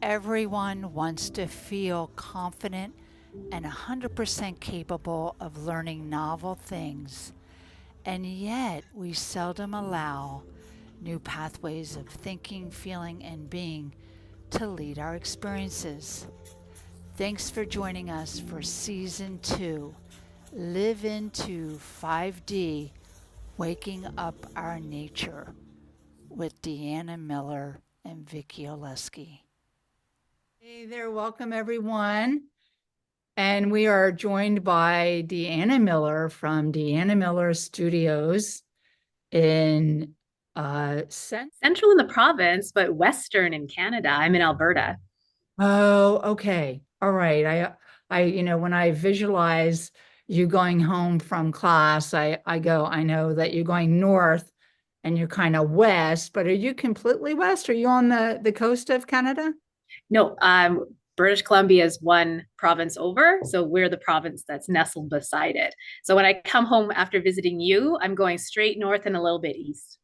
Everyone wants to feel confident and 100% capable of learning novel things, and yet we seldom allow new pathways of thinking, feeling, and being to lead our experiences. Thanks for joining us for Season 2, Live into 5D, Waking Up Our Nature, with Deanna Miller and Vicki Oleski. Hey there, welcome everyone. And we are joined by Deanna Miller from Deanna Miller Studios in Central in the province, but western in Canada. I'm in Alberta. Oh, okay. All right. When I visualize you going home from class, I know that you're going north and you're kind of west, but are you completely west? Are you on the coast of Canada? No, British Columbia is one province over, so we're the province that's nestled beside it. So when I come home after visiting you, I'm going straight north and a little bit east.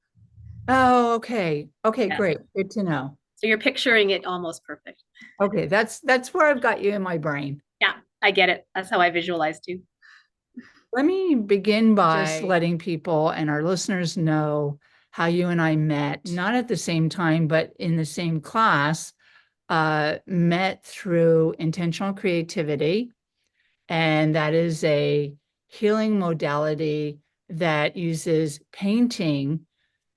Oh, okay. Okay, Yeah. great. Good to know. So you're picturing it almost perfect. Okay, that's where I've got you in my brain. Yeah, I get it. That's how I visualize too. Let me begin by just letting people and our listeners know how you and I met, not at the same time, but in the same class, met through intentional creativity. And that is a healing modality that uses painting.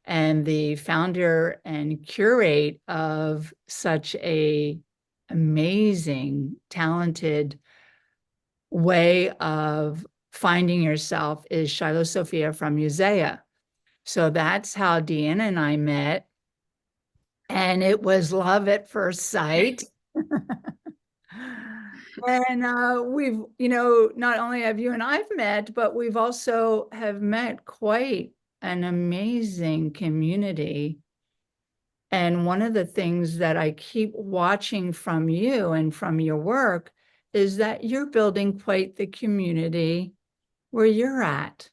And the founder and curate of such a amazing, talented way of finding yourself is Shiloh Sophia from Musea. So that's how Deanna and I met. And it was love at first sight. And we've, not only have you and I've met, but we've also have met quite an amazing community. And one of the things that I keep watching from you and from your work is that you're building quite the community where you're at.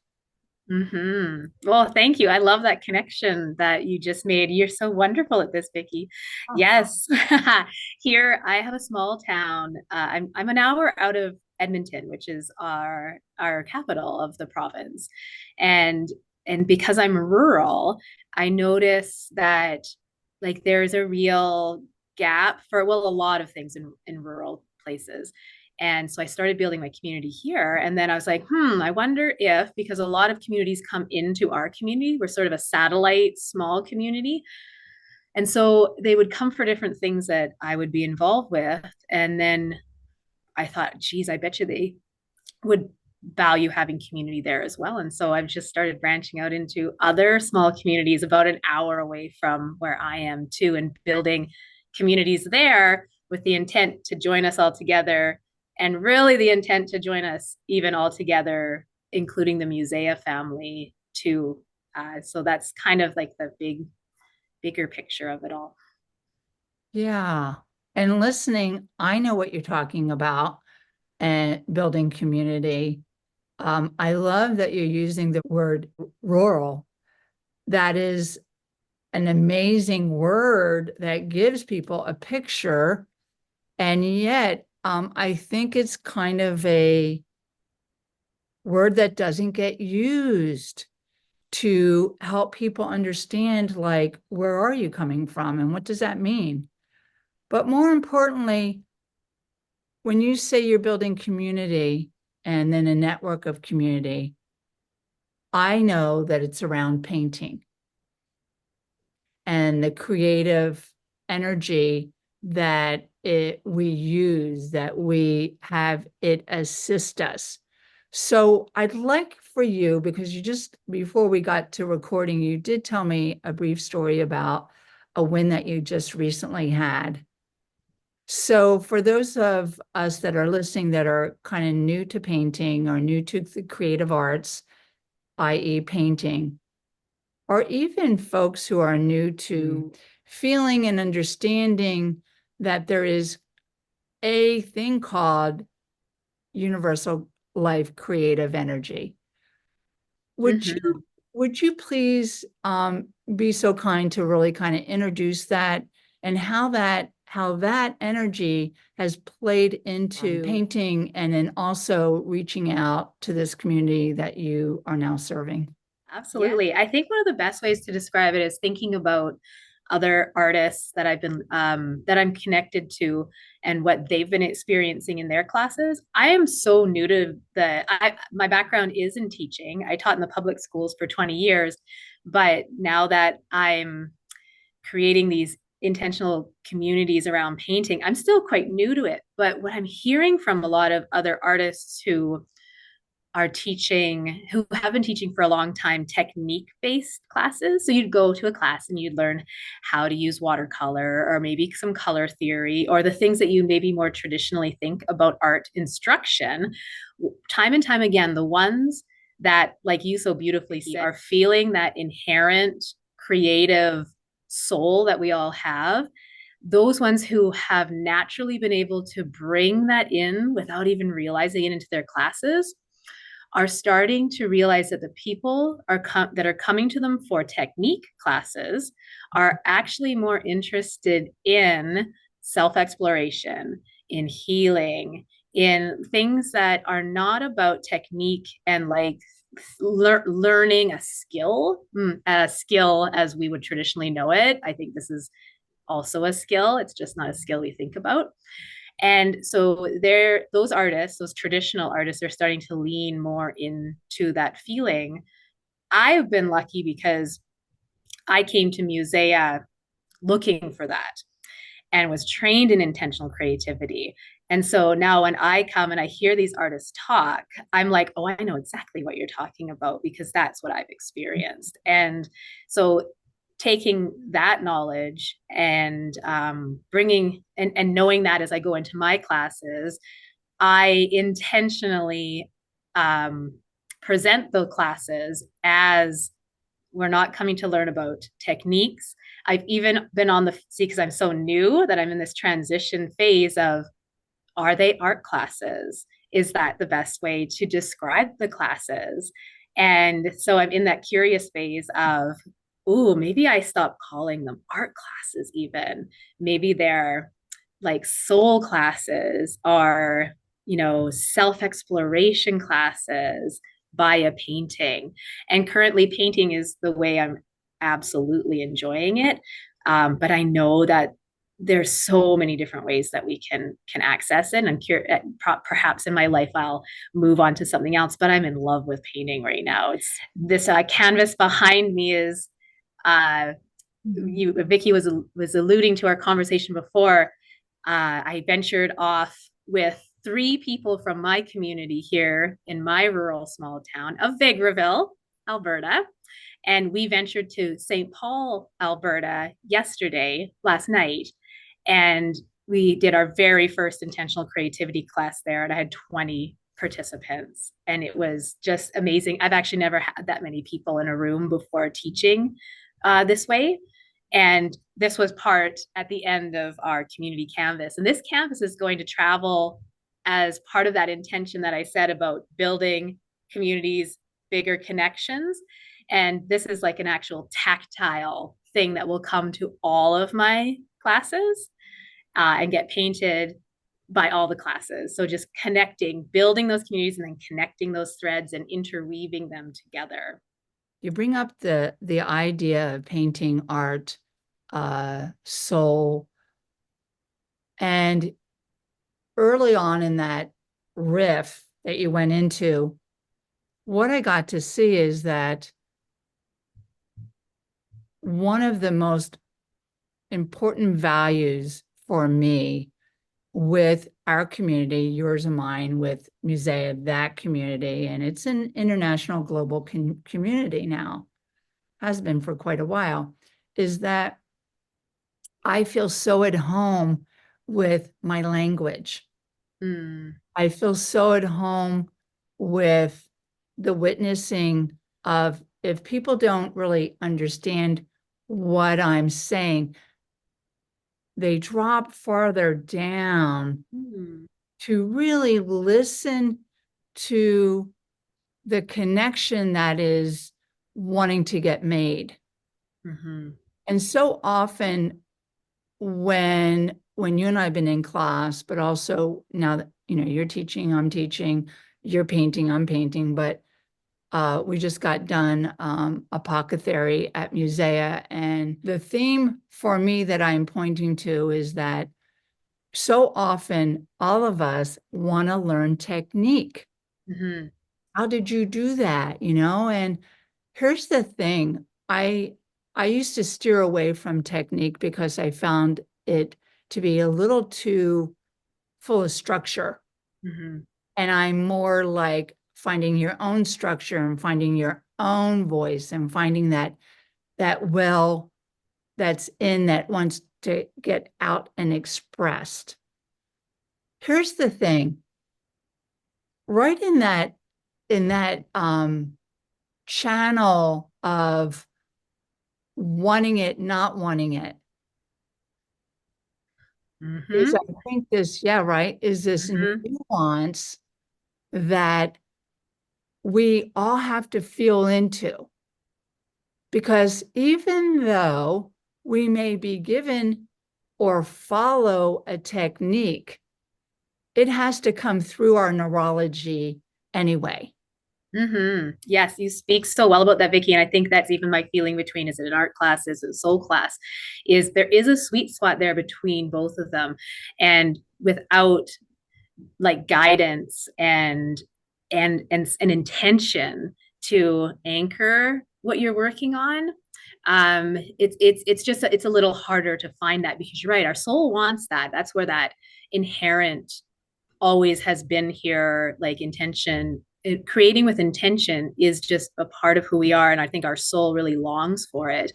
Well, thank you. I love that connection that you just made. You're so wonderful at this, Vicki. Oh, Yes. Here, I have a small town. I'm an hour out of Edmonton, which is our capital of the province. And and because I'm rural, I notice that like there's a real gap for well, a lot of things in rural places. And so I started building my community here. And then I was like, I wonder if, because a lot of communities come into our community, we're sort of a satellite small community. And so they would come for different things that I would be involved with. And then I thought, geez, I bet you they would value having community there as well. And so I've just started branching out into other small communities about an hour away from where I am too, and building communities there with the intent to join us all together, and really the intent to join us even all together, including the Musea family too. So that's kind of like the bigger picture of it all. yeah. And listening, I know what you're talking about and building community. I love that you're using the word rural. That is an amazing word that gives people a picture. And yet, I think it's kind of a word that doesn't get used to help people understand, like, where are you coming from and what does that mean? But more importantly, when you say you're building community and then a network of community, I know that it's around painting and the creative energy that we use, that we have it assist us. So I'd like for you, because you just, before we got to recording, you did tell me a brief story about a win that you just recently had. So for those of us that are listening that are kind of new to painting or new to the creative arts, i.e. painting, or even folks who are new to feeling and understanding that there is a thing called universal life creative energy. Would Mm-hmm. you would you please be so kind to really kind of introduce that and how that how that energy has played into painting and then also reaching out to this community that you are now serving. Absolutely. I think one of the best ways to describe it is thinking about other artists that I've been that I'm connected to and what they've been experiencing in their classes. I am so new to my background is in teaching. I taught in the public schools for 20 years, but now that I'm creating these intentional communities around painting, I'm still quite new to it. But what I'm hearing from a lot of other artists who are teaching, who have been teaching for a long time, technique based classes. So you'd go to a class and you'd learn how to use watercolor or maybe some color theory or the things that you maybe more traditionally think about art instruction. Time and time again, the ones that, like you so beautifully said, are feeling that inherent creative soul that we all have, those ones who have naturally been able to bring that in without even realizing it into their classes are starting to realize that the people that are coming to them for technique classes are actually more interested in self-exploration, in healing, in things that are not about technique and like learning a skill as we would traditionally know it. I think this is also a skill. It's just not a skill we think about. And so those artists, those traditional artists, are starting to lean more into that feeling. I've been lucky because I came to Musea looking for that and was trained in intentional creativity. And so now when I come and I hear these artists talk, I'm like, oh, I know exactly what you're talking about because that's what I've experienced. And so taking that knowledge and bringing and knowing that as I go into my classes, I intentionally um, present the classes as we're not coming to learn about techniques. I've even been on the see because I'm so new that I'm in this transition phase of are they art classes? Is that the best way to describe the classes? And so I'm in that curious phase of, oh, maybe I stop calling them art classes even. Maybe they're like soul classes or, self-exploration classes by a painting. And currently painting is the way I'm absolutely enjoying it. But I know that there's so many different ways that we can access it. And perhaps in my life I'll move on to something else, but I'm in love with painting right now. It's this canvas behind me is Vicky was alluding to our conversation before. I ventured off with three people from my community here in my rural small town of Vegreville, Alberta. And we ventured to St. Paul, Alberta last night, and we did our very first intentional creativity class there. And I had 20 participants, and it was just amazing. I've actually never had that many people in a room before teaching this way. And this was part at the end of our community canvas. And this canvas is going to travel as part of that intention that I said about building communities, bigger connections. And this is like an actual tactile thing that will come to all of my classes and get painted by all the classes. So just connecting, building those communities and then connecting those threads and interweaving them together. You bring up the idea of painting art, soul, and early on in that riff that you went into, what I got to see is that one of the most important values for me with our community, yours and mine, with Musea, that community, and it's an international global community now, has been for quite a while, is that I feel so at home with my language. I feel so at home with the witnessing of if people don't really understand what I'm saying, they drop farther down to really listen to the connection that is wanting to get made. And so often when when you and I have been in class, but also now that, you're teaching, I'm teaching, you're painting, I'm painting, but we just got done apothecary at Musea. And the theme for me that I'm pointing to is that so often all of us want to learn technique. Hmm. How did you do that? And here's the thing. I used to steer away from technique because I found it to be a little too full of structure. Hmm. And I'm more like finding your own structure and finding your own voice and finding that well that's in that wants to get out and expressed. Here's the thing. Right in that channel of wanting it, not wanting it, is Hmm. I think this, yeah, right, is this Hmm. nuance that we all have to feel into. Because even though we may be given or follow a technique, it has to come through our neurology anyway. Hmm. Yes, you speak so well about that, Vicky. And I think that's even my feeling between, is it an art class, is it a soul class? Is there is a sweet spot there between both of them. And without like guidance and an intention to anchor what you're working on, it's just it's a little harder to find that, because you're right, our soul wants that. That's where that inherent always has been here, like intention. Creating with intention is just a part of who we are, and I think our soul really longs for it.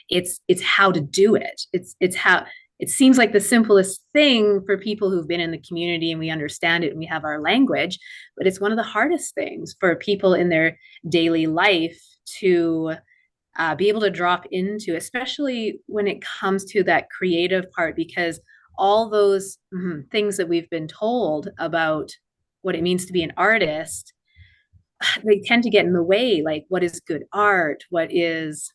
It's how to do it. It's how it seems like the simplest thing for people who've been in the community and we understand it and we have our language, but it's one of the hardest things for people in their daily life to be able to drop into, especially when it comes to that creative part, because all those things that we've been told about what it means to be an artist, they tend to get in the way. Like, what is good art? What is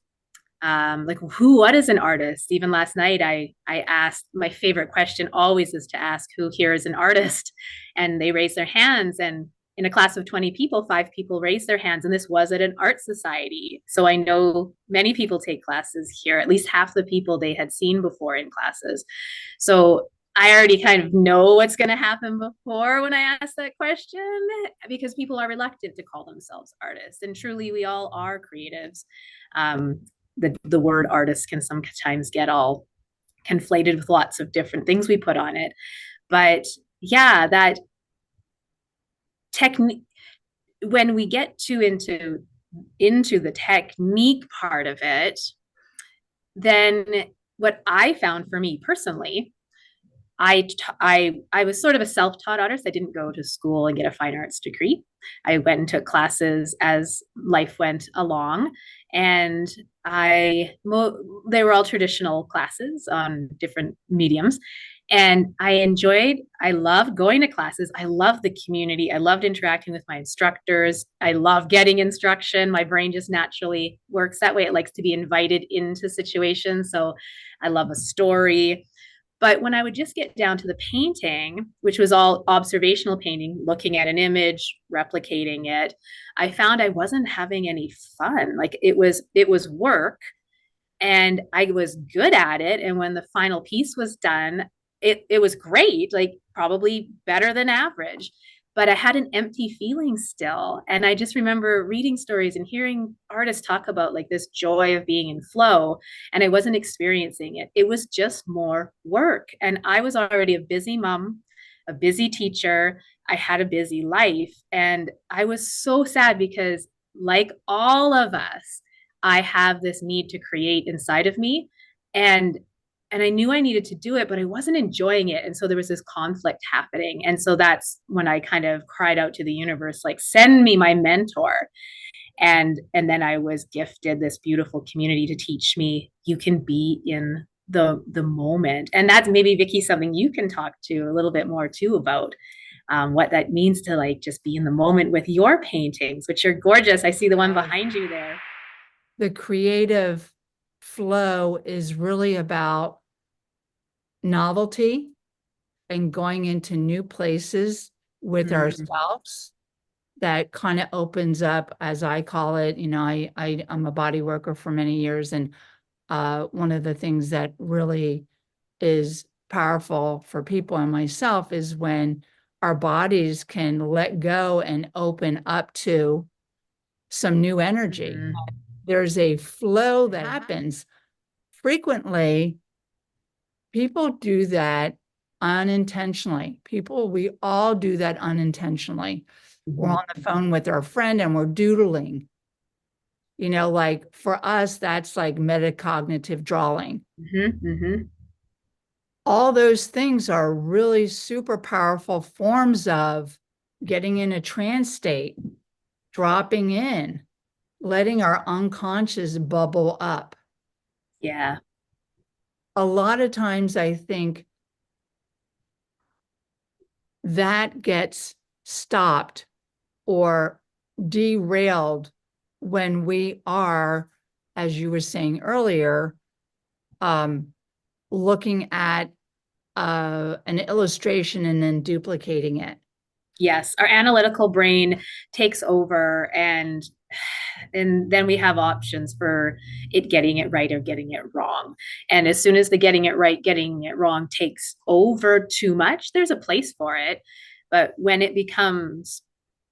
like what is an artist? Even last night I asked, my favorite question always is to ask who here is an artist, and they raise their hands. And in a class of 20 people, 5 people raised their hands, and this was at an art society. So I know many people take classes here, at least half the people they had seen before in classes. So I already kind of know what's going to happen before when I ask that question, because people are reluctant to call themselves artists. And truly, we all are creatives. Um, the word artist can sometimes get all conflated with lots of different things we put on it. But yeah, that technique, when we get into the technique part of it, then what I found for me personally, I was sort of a self-taught artist. I didn't go to school and get a fine arts degree. I went and took classes as life went along, and they were all traditional classes on different mediums. And I loved going to classes. I loved the community. I loved interacting with my instructors. I love getting instruction. My brain just naturally works that way. It likes to be invited into situations. So I love a story. But when I would just get down to the painting, which was all observational painting, looking at an image, replicating it, I found I wasn't having any fun. Like it was work, and I was good at it. And when the final piece was done, it was great, like probably better than average. But I had an empty feeling still. And I just remember reading stories and hearing artists talk about like this joy of being in flow. And I wasn't experiencing it. It was just more work. And I was already a busy mom, a busy teacher. I had a busy life. And I was so sad because, like all of us, I have this need to create inside of me. And I knew I needed to do it, but I wasn't enjoying it. And so there was this conflict happening. And so that's when I kind of cried out to the universe, like, send me my mentor. And then I was gifted this beautiful community to teach me you can be in the moment. And that's maybe, Vicky, something you can talk to a little bit more too about, what that means to like just be in the moment with your paintings, which are gorgeous. I see the one behind you there. The creative flow is really about novelty. and going into new places with Mm-hmm. ourselves that kind of opens up, as I call it, I'm a body worker for many years. And one of the things that really is powerful for people and myself is when our bodies can let go and open up to some new energy. Mm-hmm. There's a flow that happens. Frequently, people do that unintentionally. We all do that unintentionally. We're Mm-hmm. on the phone with our friend and we're doodling. Like for us, that's like metacognitive drawing. Mm-hmm. All those things are really super powerful forms of getting in a trance state, dropping in, letting our unconscious bubble up. Yeah. A lot of times I think that gets stopped or derailed when we are, as you were saying earlier, um, looking at an illustration and then duplicating it. Yes, our analytical brain takes over, and then we have options for it getting it right or getting it wrong. And as soon as the getting it right, getting it wrong takes over too much, there's a place for it. But when it becomes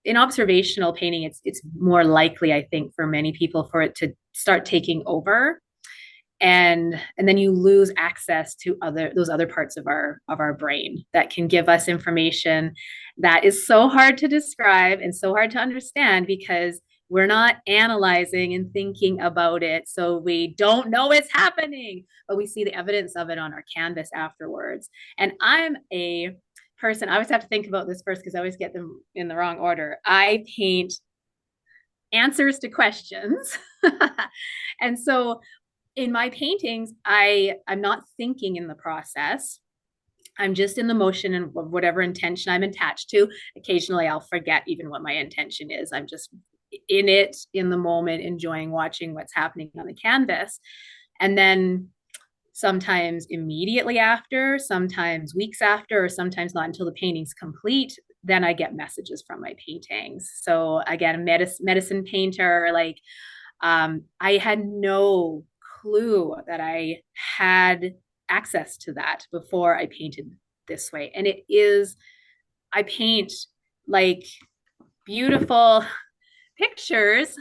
in observational painting, it's more likely, I think, for many people for it to start taking over, and then you lose access to those other parts of our brain that can give us information that is so hard to describe and so hard to understand because we're not analyzing and thinking about it, so we don't know it's happening, but we see the evidence of it on our canvas afterwards. And I'm a person, I always have to think about this first because I always get them in the wrong order. I paint answers to questions. And so in my paintings, I'm not thinking in the process. I'm just in the motion and whatever intention I'm attached to. Occasionally I'll forget even what my intention is. I'm just in it in the moment, enjoying watching what's happening on the canvas. And then sometimes immediately after, sometimes weeks after, or sometimes not until the painting's complete, then I get messages from my paintings. So again, a medicine painter, like I had no clue that I had access to that before I painted this way. And it is, I paint like beautiful pictures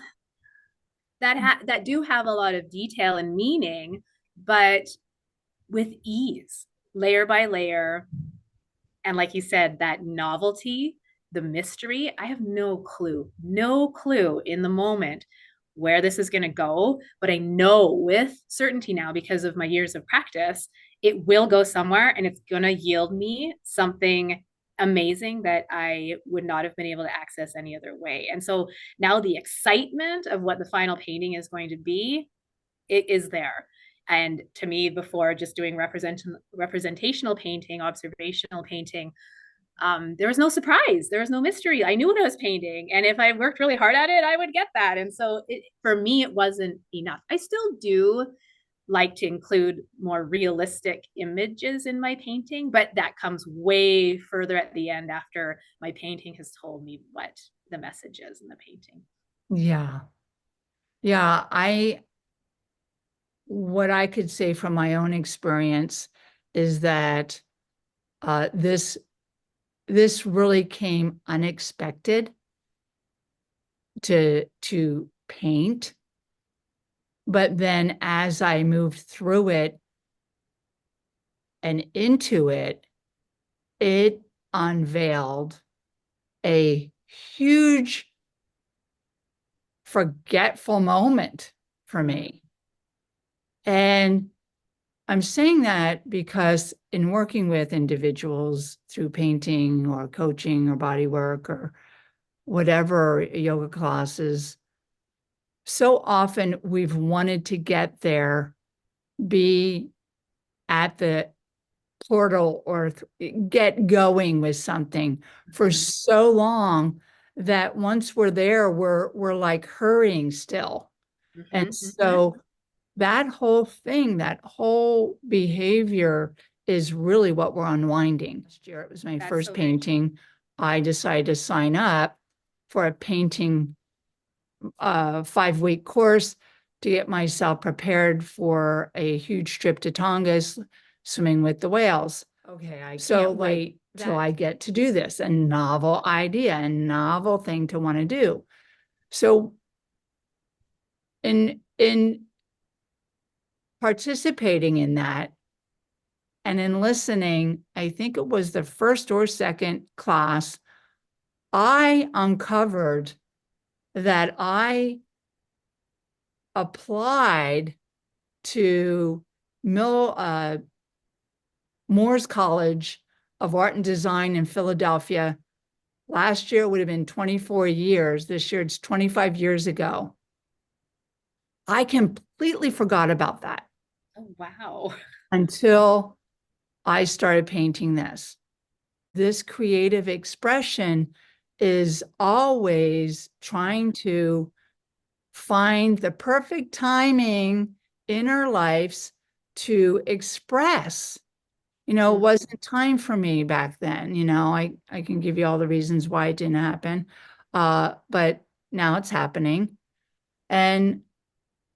that do have a lot of detail and meaning, but with ease, layer by layer. And like you said, that novelty, the mystery, I have no clue in the moment where this is going to go. But I know with certainty now, because of my years of practice, it will go somewhere and it's going to yield me something amazing that I would not have been able to access any other way. And so now the excitement of what the final painting is going to be, it is there. And to me, before just doing representational painting, observational painting, there was no surprise. There was no mystery. I knew what I was painting. And if I worked really hard at it, I would get that. And so for me, it wasn't enough. I still do like to include more realistic images in my painting, but that comes way further at the end after my painting has told me what the message is in the painting. Yeah. Yeah. What I could say from my own experience is that uh, this, this really came unexpected to paint. But then as I moved through it and into it, it unveiled a huge forgetful moment for Mm-hmm. me. And I'm saying that because in working with individuals through painting or coaching or body work or whatever yoga classes, so often we've wanted to get there, be at the portal or get going with something for Mm-hmm. so long that once we're there, we're like hurrying still. And Mm-hmm. so that whole thing, that whole behavior is really what we're unwinding. Last year, it was my That's first so very true. painting. I decided to sign up for a painting 5-week course to get myself prepared for a huge trip to Tongass, swimming with the whales. Okay, I so can't wait till I get to do this, a novel idea, a novel thing to want to do. So in participating in that and in listening, I think it was the first or second class, I uncovered that I applied to Moore's College of Art and Design in Philadelphia. Last year it would have been 24 years. This year it's 25 years ago. I completely forgot about that Oh, wow. until I started painting this. This creative expression is always trying to find the perfect timing in our lives to express. It wasn't time for me back then. I can give you all the reasons why it didn't happen. But now it's happening. And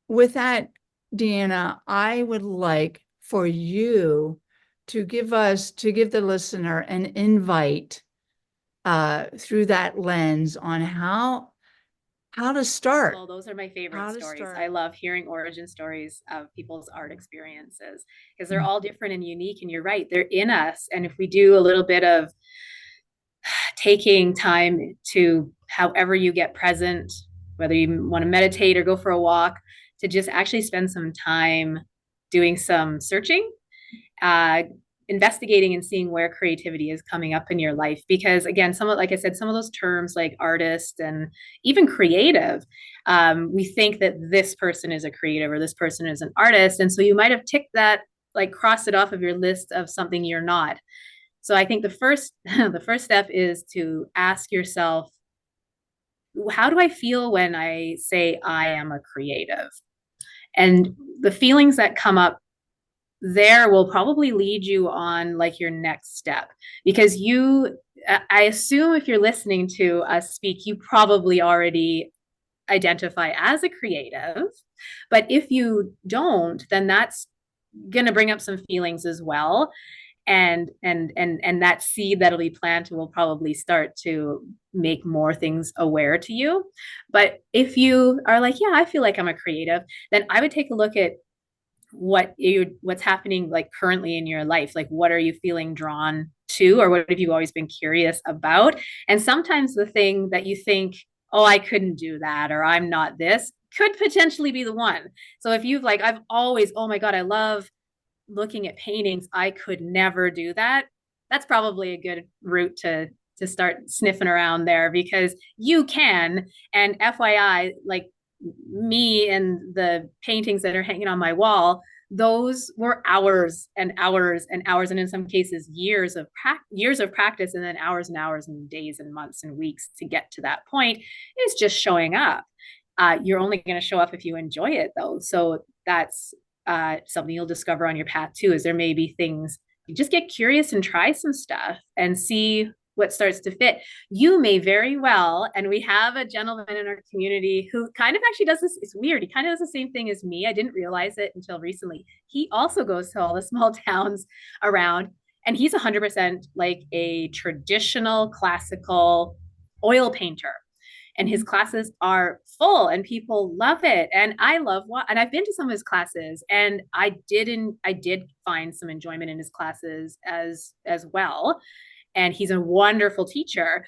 with that, Deanna, I would like for you to give the listener an invite through that lens on how to start. Well, those are my favorite How to stories. start. I love hearing origin stories of people's art experiences because they're all different and unique. And you're right, they're in us. And if we do a little bit of taking time to, however you get present, whether you want to meditate or go for a walk, to just actually spend some time doing some searching, uh, investigating and seeing where creativity is coming up in your life. Because again, like I said, some of those terms like artist and even creative, we think that this person is a creative or this person is an artist. And so you might have ticked that, like crossed it off of your list of something you're not. So I think the first the first step is to ask yourself, how do I feel when I say I am a creative? And the feelings that come up there will probably lead you on like your next step, because I assume if you're listening to us speak, you probably already identify as a creative. But if you don't, then that's going to bring up some feelings as well, and that seed that'll be planted will probably start to make more things aware to you. But if you are like, yeah, I feel like I'm a creative, then I would take a look at what's happening like currently in your life. Like, what are you feeling drawn to, or what have you always been curious about? And sometimes the thing that you think, oh, I couldn't do that, or I'm not this, could potentially be the one. So if you've like, I've always, oh my god, I love looking at paintings, I could never do that, that's probably a good route to start sniffing around there, because you can. And FYI, like me and the paintings that are hanging on my wall, those were hours and hours and hours, and in some cases years of practice, and then hours and hours and days and months and weeks to get to that point. Is just showing up. You're only going to show up if you enjoy it, though. So that's something you'll discover on your path too. Is there may be things you just get curious and try some stuff and see what starts to fit. You may very well, and we have a gentleman in our community who kind of actually does this. It's weird. He kind of does the same thing as me. I didn't realize it until recently. He also goes to all the small towns around, and he's 100% like a traditional classical oil painter, and his classes are full and people love it. And I love what, and I've been to some of his classes, and I did find some enjoyment in his classes as well. And he's a wonderful teacher.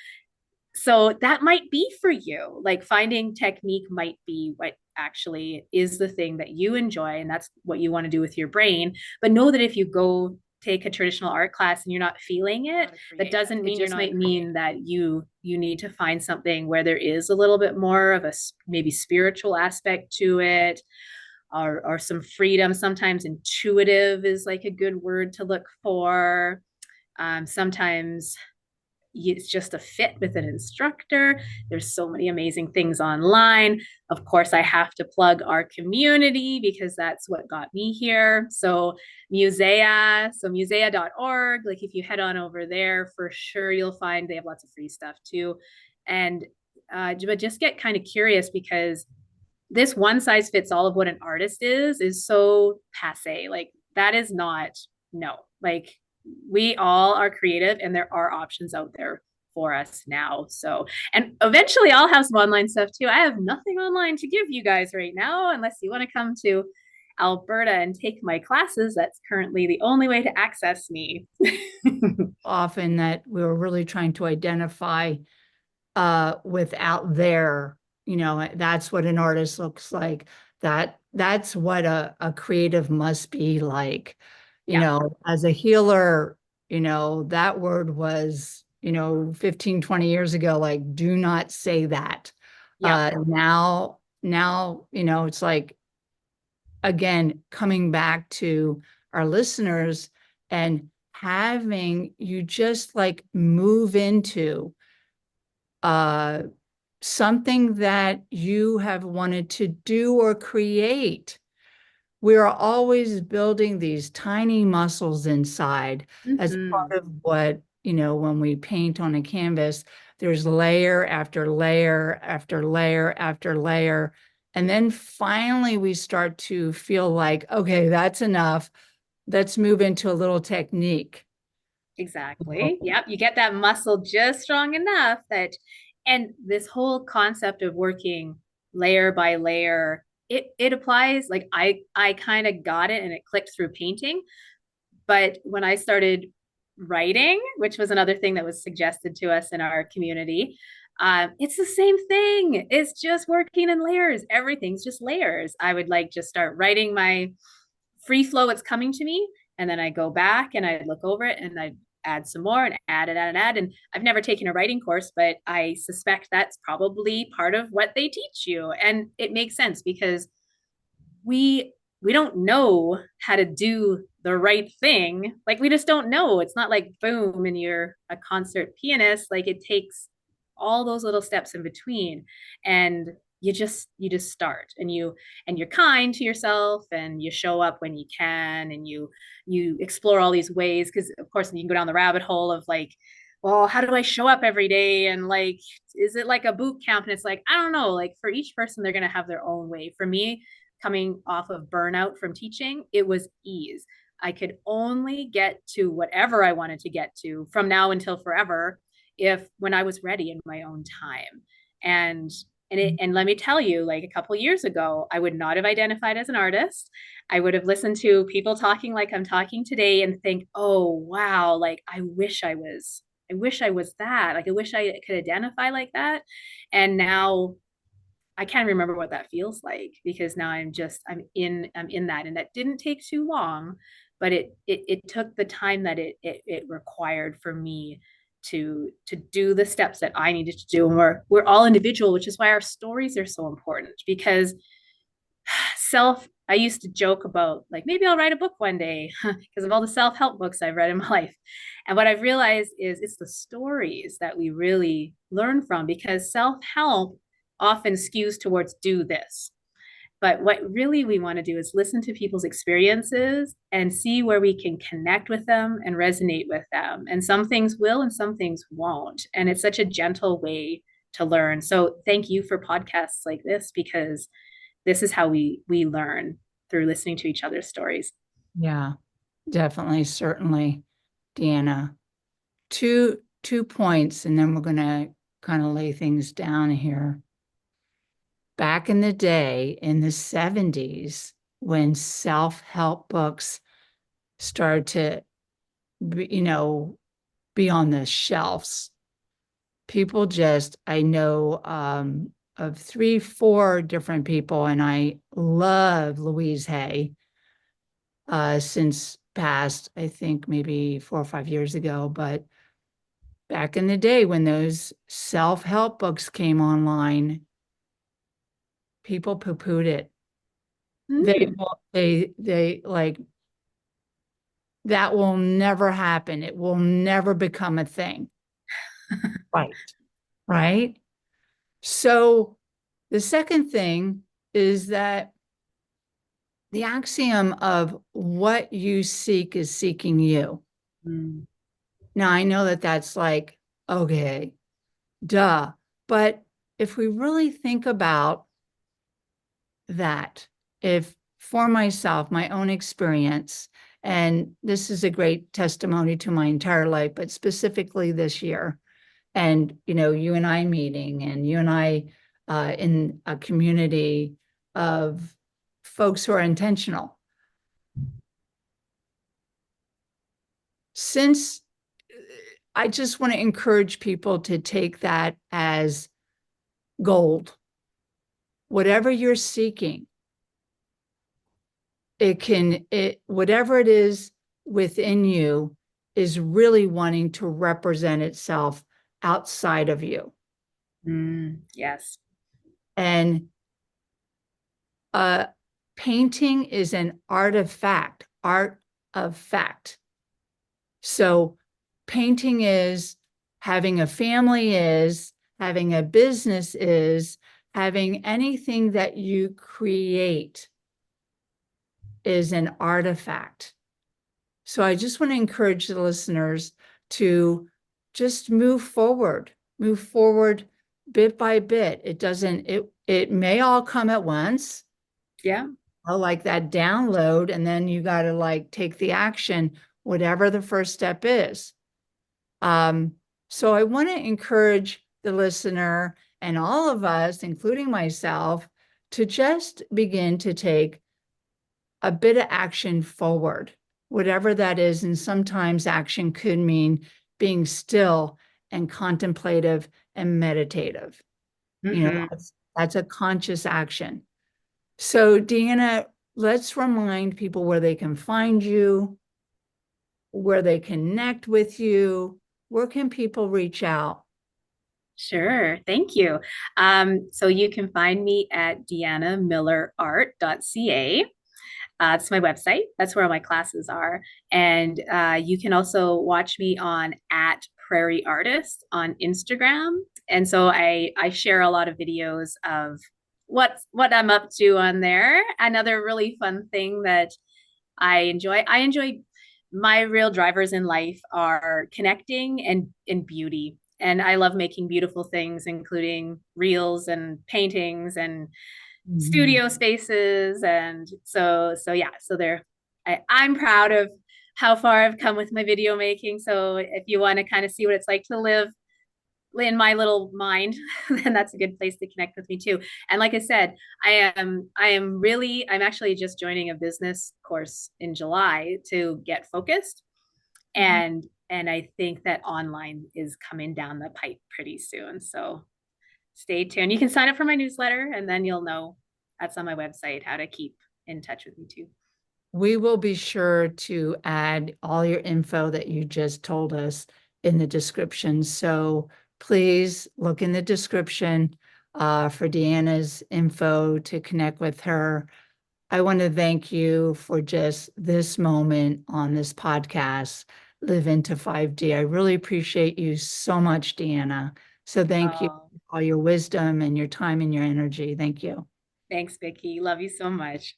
So that might be for you. Like, finding technique might be what actually is the thing that you enjoy, and that's what you want to do with your brain. But know that if you go take a traditional art class and you're not feeling it, that doesn't mean you're not. Might mean that you need to find something where there is a little bit more of a maybe spiritual aspect to it, or some freedom. Sometimes intuitive is like a good word to look for. Sometimes it's just a fit with an instructor. There's so many amazing things online. Of course, I have to plug our community because that's what got me here. So musea.org, like if you head on over there, for sure you'll find they have lots of free stuff too. And but just get kind of curious, because this one size fits all of what an artist is so passe. Like that is not, no. Like we all are creative and there are options out there for us now. So, and eventually I'll have some online stuff too. I have nothing online to give you guys right now unless you want to come to Alberta and take my classes. That's currently the only way to access me. Often that we were really trying to identify without there, that's what an artist looks like. That's what a creative must be like. Yeah. As a healer, that word was, 15, 20 years ago, like, do not say that. Yeah. Now, it's like, again, coming back to our listeners and having you just like move into uh, something that you have wanted to do or create. We are always building these tiny muscles inside as Mm-hmm. part of what, when we paint on a canvas, there's layer after layer after layer after layer. And then finally we start to feel like, okay, that's enough. Let's move into a little technique. Exactly. Yep. You get that muscle just strong enough that, and this whole concept of working layer by layer, it applies. Like I kind of got it and it clicked through painting. But when I started writing, which was another thing that was suggested to us in our community, it's the same thing. It's just working in layers. Everything's just layers. I would like just start writing my free flow, it's coming to me, and then I go back and I look over it and I add some more and add and add and add. And I've never taken a writing course, but I suspect that's probably part of what they teach you. And it makes sense because we don't know how to do the right thing. Like we just don't know. It's not like boom and you're a concert pianist. Like it takes all those little steps in between. And you just start, and you're kind to yourself, and you show up when you can, and you explore all these ways, because of course you can go down the rabbit hole of like, well, how do I show up every day, and like, is it like a boot camp? And it's like, I don't know, like for each person they're going to have their own way. For me, coming off of burnout from teaching, it was ease. I could only get to whatever I wanted to get to from now until forever if when I was ready in my own time. And and let me tell you, like a couple years ago, I would not have identified as an artist. I would have listened to people talking like I'm talking today and think, "Oh, wow, like I wish I was that. Like I wish I could identify like that." And now I can't remember what that feels like, because now I'm in that, and that didn't take too long, but it took the time that it required for me to do the steps that I needed to do. And we're all individual, which is why our stories are so important. Because self I used to joke about like maybe I'll write a book one day because of all the self-help books I've read in my life. And what I've realized is it's the stories that we really learn from, because self-help often skews towards do this. But what really we want to do is listen to people's experiences and see where we can connect with them and resonate with them. And some things will and some things won't. And it's such a gentle way to learn. So thank you for podcasts like this, because this is how we learn, through listening to each other's stories. Yeah, definitely, certainly, Deanna. Two points, and then we're gonna kind of lay things down here. Back in the day, in the 70s, when self-help books started to be on the shelves, people just, I know of three, four different people, and I love Louise Hay, since passed, I think maybe 4 or 5 years ago. But back in the day when those self-help books came online, people poo-pooed it. Mm. They like, that will never happen. It will never become a thing. Right. Right. So the second thing is that the axiom of what you seek is seeking you. Mm, Now, I know that that's like, okay, duh. But if we really think about that, if for myself, my own experience, and this is a great testimony to my entire life, but specifically this year, and you and I meeting, and you and I in a community of folks who are intentional. Since I just want to encourage people to take that as gold, whatever you're seeking, whatever it is within you is really wanting to represent itself outside of you. yes. And painting is an artifact, art of fact. So painting is, having a family is, having a business is, having anything that you create is an artifact. So I just want to encourage the listeners to just move forward bit by bit. It may all come at once. Yeah. Like that download, and then you got to like take the action, whatever the first step is. Um, so I want to encourage the listener and all of us, including myself, to just begin to take a bit of action forward, whatever that is. And sometimes action could mean being still and contemplative and meditative. Hmm. That's a conscious action. So, Deanna, let's remind people where they can find you, where they connect with you. Where can people reach out? Sure. Thank you. So you can find me at deannamillerart.ca. It's my website. That's where all my classes are. And you can also watch me on at Prairie Artist on Instagram. And so I share a lot of videos of what I'm up to on there. Another really fun thing that I enjoy my real drivers in life are connecting and beauty. And I love making beautiful things, including reels and paintings and Mhm. studio spaces. And so yeah, so I'm proud of how far I've come with my video making. So if you want to kind of see what it's like to live in my little mind, then that's a good place to connect with me too. And like I said, I'm actually just joining a business course in July to get focused. Mhm. And I think that online is coming down the pipe pretty soon. So stay tuned. You can sign up for my newsletter and then you'll know that's on my website how to keep in touch with me too. We will be sure to add all your info that you just told us in the description. So please look in the description for Deanna's info to connect with her. I want to thank you for just this moment on this podcast, Live into 5D. I really appreciate you so much, Deanna. So thank you Oh, for all your wisdom and your time and your energy. Thank you. thanks, Vicki. Love you so much.